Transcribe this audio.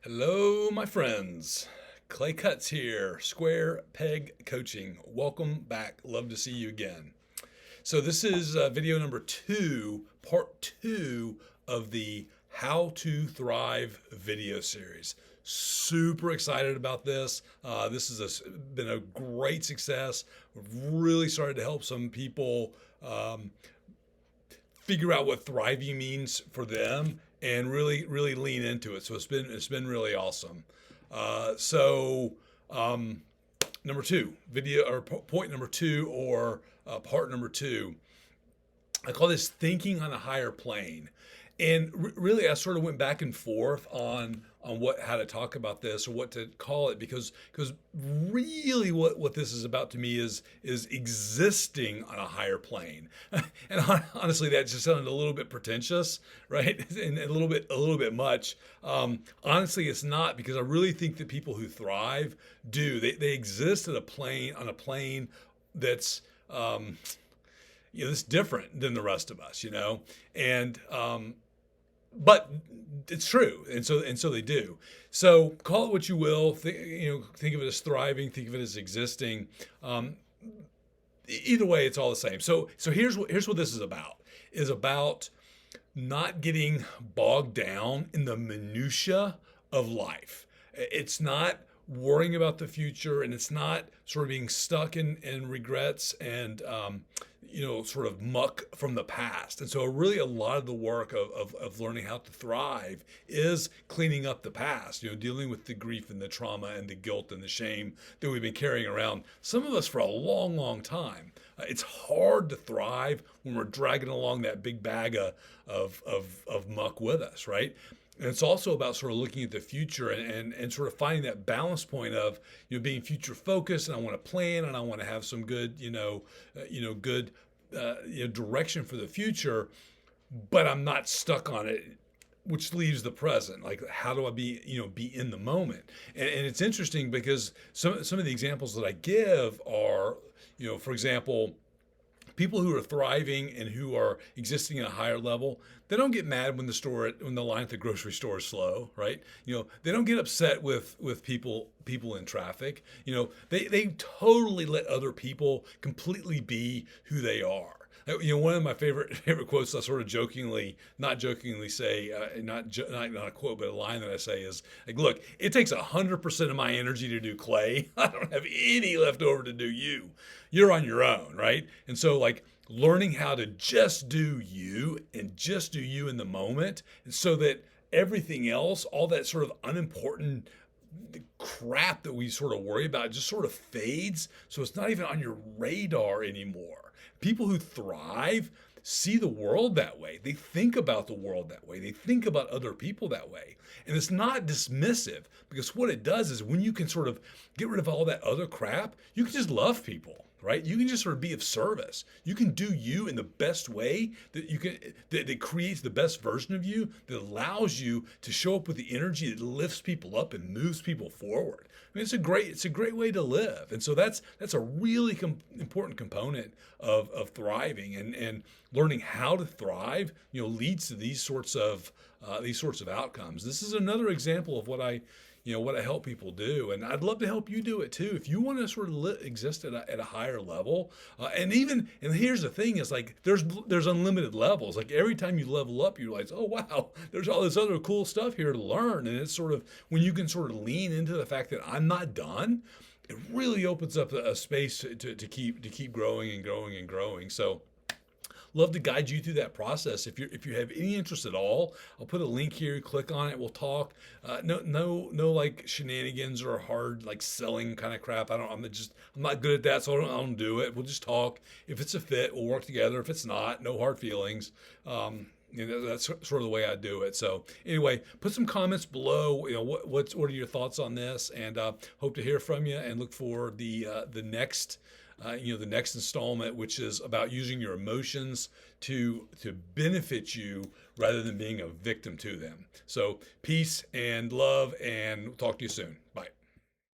Hello, my friends. Clay Cuts here, Square Peg Coaching. Welcome back. Love to see you again. So, this is video number two, part two of the How to Thrive video series. Super excited about this. This has been a great success. Really started to help some people figure out what thriving means for them and really lean into it. So it's been really awesome. So number two, video or point number two or part number two, I call this thinking on a higher plane. And really, I sort of went back and forth on how to talk about this or what to call it because really what this is about to me is existing on a higher plane. And honestly, that just sounded a little bit pretentious, right? And a little bit much. Honestly, it's not, because I really think that people who thrive do. They exist at on a plane that's that's different than the rest of us, and but it's true, and so they do. So call it what you will. Think of it as thriving. Think of it as existing. Either way, it's all the same. So here's what this is about. Is about not getting bogged down in the minutia of life. It's not worrying about the future, and it's not sort of being stuck in regrets and sort of muck from the past. And so really a lot of the work of learning how to thrive is cleaning up the past, dealing with the grief and the trauma and the guilt and the shame that we've been carrying around, some of us for a long time. It's hard to thrive when we're dragging along that big bag of muck with us, right? And it's also about sort of looking at the future and sort of finding that balance point of being future focused, and I want to plan and I want to have some good good direction for the future, but I'm not stuck on it, which leaves the present. Like, how do I be in the moment? And it's interesting because some of the examples that I give are, for example, people who are thriving and who are existing at a higher level, they don't get mad when the line at the grocery store is slow, right? They don't get upset with people in traffic. They totally let other people completely be who they are. One of my favorite quotes I sort of not jokingly say, not a quote, but a line that I say is like, "Look, it takes 100% of my energy to do Clay. I don't have any left over to do you. You're on your own, right?" And so, like, learning how to just do you and just do you in the moment, and so that everything else, all that sort of unimportant crap that we sort of worry about, just sort of fades. So it's not even on your radar anymore. People who thrive see the world that way. They think about the world that way. They think about other people that way. And it's not dismissive, because what it does is when you can sort of get rid of all that other crap, you can just love people, right? You can just sort of be of service. You can do you in the best way that creates the best version of you, that allows you to show up with the energy that lifts people up and moves people forward. I mean, it's a great way to live. And so that's a really important component of thriving, and learning how to thrive, leads to these sorts of outcomes. This is another example of what I help people do, and I'd love to help you do it too. If you want to sort of exist at a higher level, and here's the thing: is like there's unlimited levels. Like, every time you level up, you realize, oh wow, there's all this other cool stuff here to learn. And it's sort of when you can sort of lean into the fact that I'm not done, it really opens up a space to keep growing and growing and growing. So, love to guide you through that process. If you have any interest at all, I'll put a link here. Click on it. We'll talk. No like shenanigans or hard like selling kind of crap. I'm not good at that, so I don't do it. We'll just talk. If it's a fit, we'll work together. If it's not, no hard feelings. That's sort of the way I do it. So anyway, put some comments below. What are your thoughts on this? And hope to hear from you. And look for the next. The next installment, which is about using your emotions to benefit you rather than being a victim to them. So peace and love, and we'll talk to you soon. Bye.